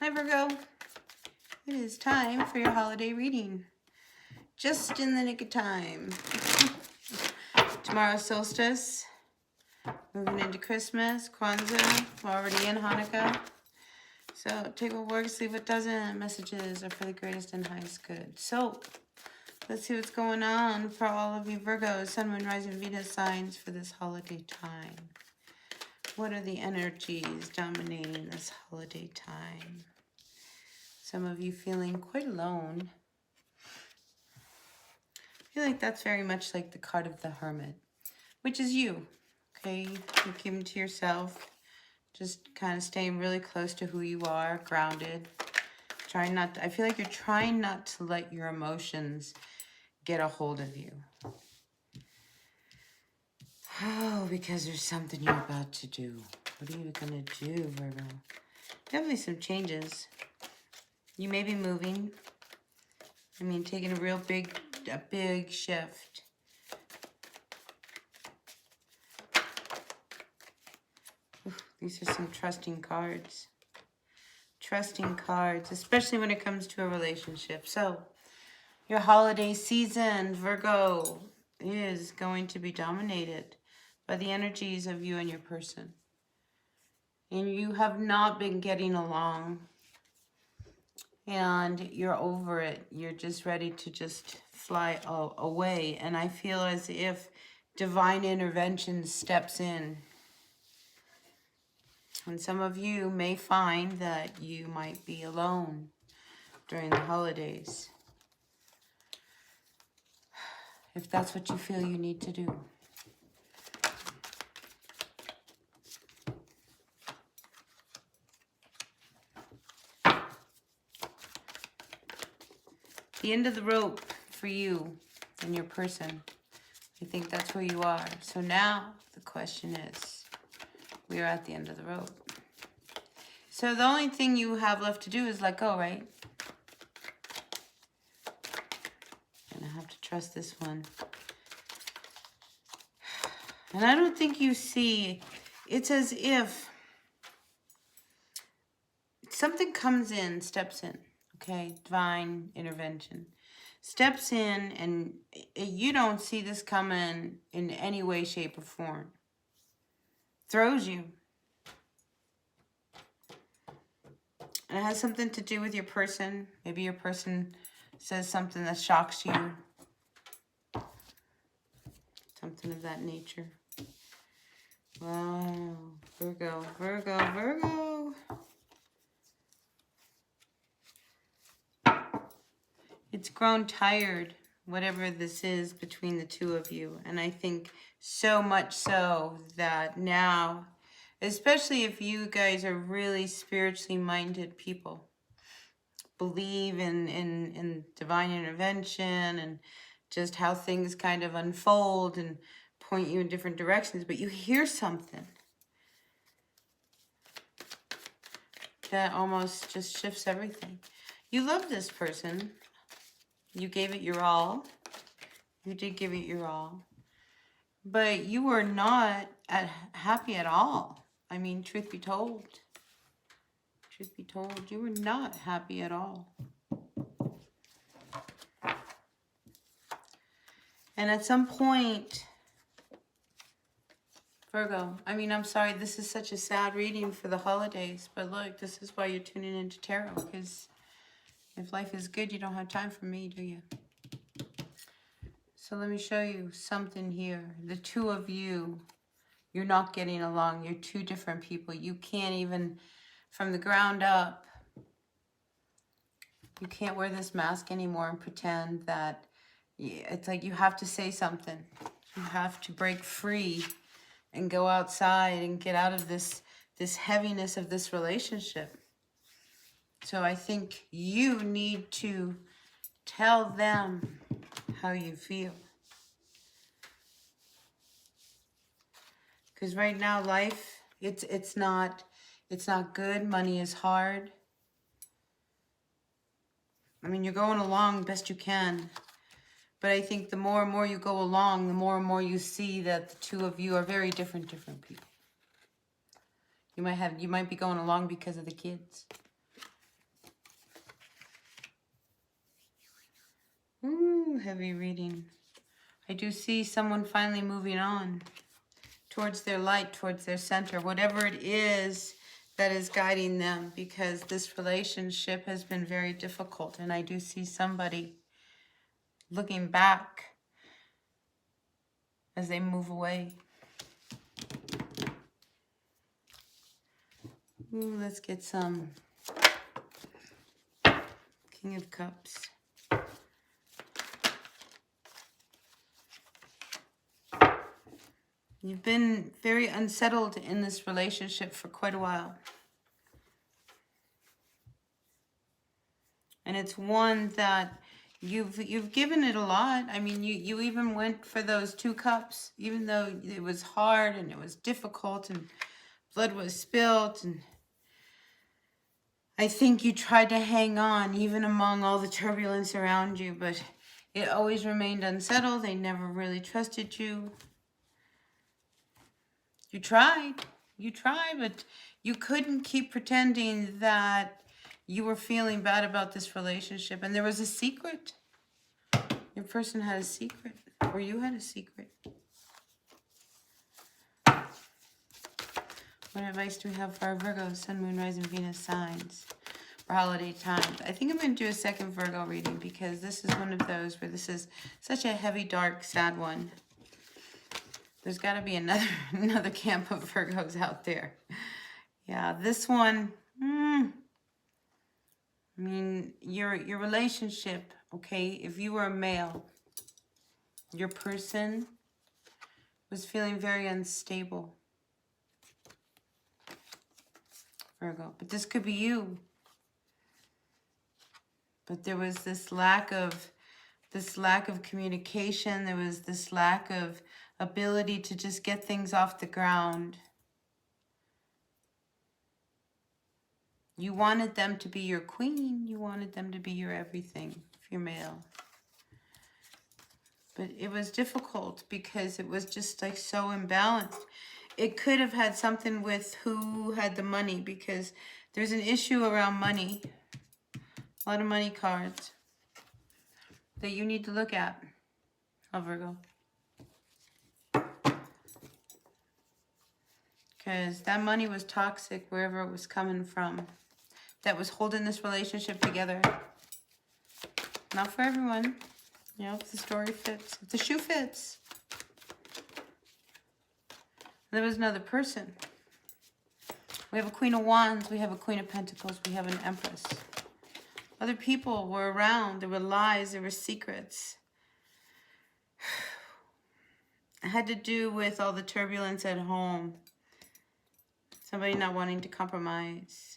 Hi Virgo, it is time for your holiday reading. Just in the nick of time. Tomorrow's solstice, moving into Christmas, Kwanzaa, we're already in Hanukkah. So take what works, leave what doesn't. Messages are for the greatest and highest good. So let's see what's going on for all of you Virgos, Sun, Moon, Rising, Venus signs for this holiday time. What are the energies dominating this holiday time? Some of you feeling quite alone. I feel like that's very much like the card of the Hermit, which is you, okay? You keep them to yourself. Just kind of staying really close to who you are, grounded. Trying not to, I feel like you're trying not to let your emotions get a hold of you. Oh, because there's something you're about to do. What are you going to do, Virgo? Definitely some changes. You may be moving. I mean, taking a big shift. Oof, these are some trusting cards. Trusting cards, especially when it comes to a relationship. So, your holiday season, Virgo, is going to be dominated by the energies of you and your person. And you have not been getting along. And you're over it. You're just ready to just fly away. And I feel as if divine intervention steps in. And some of you may find that you might be alone during the holidays. If that's what you feel you need to do. The end of the rope for you and your person. I think that's where you are. So now the question is, we are at the end of the rope. So the only thing you have left to do is let go, right? And I have to trust this one. And I don't think you see, it's as if something comes in, steps in. Okay, divine intervention. Steps in and you don't see this coming in any way, shape, or form. Throws you. And it has something to do with your person. Maybe your person says something that shocks you. Something of that nature. Wow. Virgo, Virgo, Virgo. It's grown tired, whatever this is between the two of you. And I think so much so that now, especially if you guys are really spiritually minded people, believe in divine intervention and just how things kind of unfold and point you in different directions, but you hear something that almost just shifts everything. You love this person. You gave it your all. You did give it your all. But you were not happy at all. I mean, truth be told. Truth be told, you were not happy at all. And at some point, Virgo, I mean, I'm sorry, this is such a sad reading for the holidays. But look, this is why you're tuning into tarot. Because if life is good, you don't have time for me, do you? So let me show you something here. The two of you, you're not getting along. You're two different people. You can't even, from the ground up, you can't wear this mask anymore and pretend that, it's like you have to say something. You have to break free and go outside and get out of this heaviness of this relationship. So I think you need to tell them how you feel. Because right now life, it's not good. Money is hard. I mean, you're going along best you can. But I think the more and more you go along, the more and more you see that the two of you are very different people. You might be going along because of the kids. Ooh, heavy reading. I do see someone finally moving on towards their light, towards their center, whatever it is that is guiding them, because this relationship has been very difficult. And I do see somebody looking back as they move away. Ooh, let's get some King of Cups. You've been very unsettled in this relationship for quite a while. And it's one that you've given it a lot. I mean, you even went for those 2 cups, even though it was hard and it was difficult and blood was spilled. And I think you tried to hang on even among all the turbulence around you, but it always remained unsettled. They never really trusted you. You tried, but you couldn't keep pretending that you were feeling bad about this relationship. And there was a secret. Your person had a secret, or you had a secret. What advice do we have for our Virgo, Sun, Moon, Rising, Venus signs for holiday times? I think I'm going to do a second Virgo reading, because this is one of those where this is such a heavy, dark, sad one. There's got to be another camp of Virgos out there. Yeah, this one, I mean, your relationship, okay, if you were a male, your person was feeling very unstable, Virgo. But this could be you. But there was this lack of communication. There was this lack of ability to just get things off the ground. You wanted them to be your queen. You wanted them to be your everything, if you're male. But it was difficult because it was just like so imbalanced. It could have had something with who had the money, because there's an issue around money. A lot of money cards that you need to look at, Virgo. Because that money was toxic wherever it was coming from. That was holding this relationship together. Not for everyone. You know, if the story fits. If the shoe fits. There was another person. We have a Queen of Wands. We have a Queen of Pentacles. We have an Empress. Other people were around. There were lies. There were secrets. It had to do with all the turbulence at home. Somebody not wanting to compromise.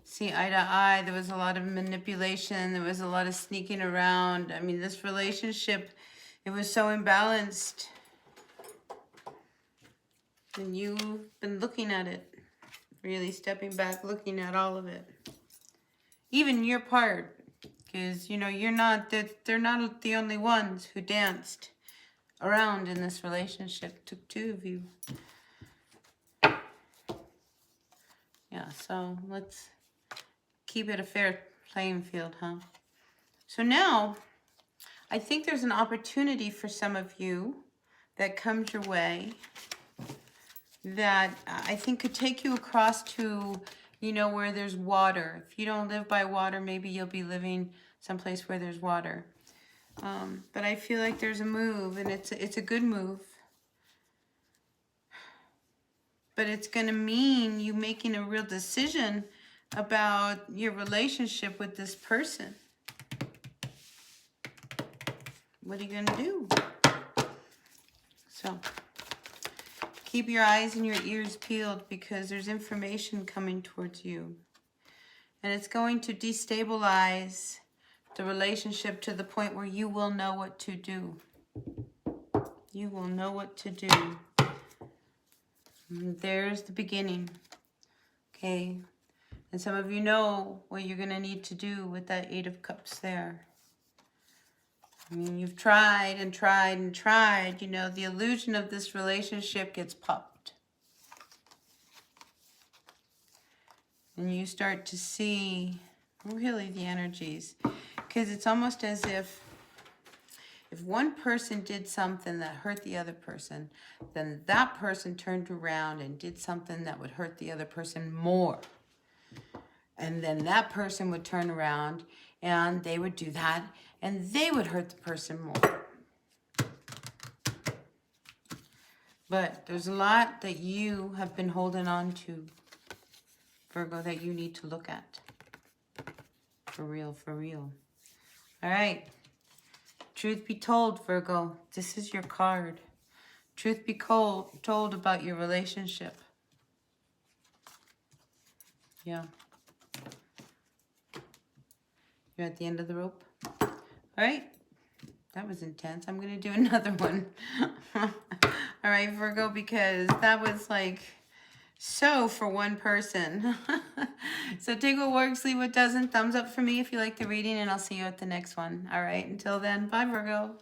See eye to eye. There was a lot of manipulation. There was a lot of sneaking around. I mean, this relationship, it was so imbalanced. And you've been looking at it. Really stepping back, looking at all of it. Even your part. Because, you know, they're not the only ones who danced around in this relationship. It took 2 of you. Yeah, so let's keep it a fair playing field, huh? So now, I think there's an opportunity for some of you that comes your way that I think could take you across to, you know, where there's water. If you don't live by water, maybe you'll be living someplace where there's water. But I feel like there's a move, and it's a good move. But it's going to mean you making a real decision about your relationship with this person. What are you going to do? So, keep your eyes and your ears peeled, because there's information coming towards you. And it's going to destabilize the relationship to the point where you will know what to do. You will know what to do. And there's the beginning. Okay. And some of you know what you're going to need to do with that 8 of Cups there. I mean, you've tried and tried and tried. You know, the illusion of this relationship gets popped. And you start to see really the energies. Because it's almost as if If one person did something that hurt the other person, then that person turned around and did something that would hurt the other person more. And then that person would turn around and they would do that and they would hurt the person more. But there's a lot that you have been holding on to, Virgo, that you need to look at. For real, for real. All right. Truth be told, Virgo, this is your card. Truth be told about your relationship. Yeah. You're at the end of the rope. All right. That was intense. I'm going to do another one. All right, Virgo, because that was like so for one person. So take what works, leave what doesn't. Thumbs up for me if you like the reading, and I'll see you at the next one. All right, until then, bye, Virgo.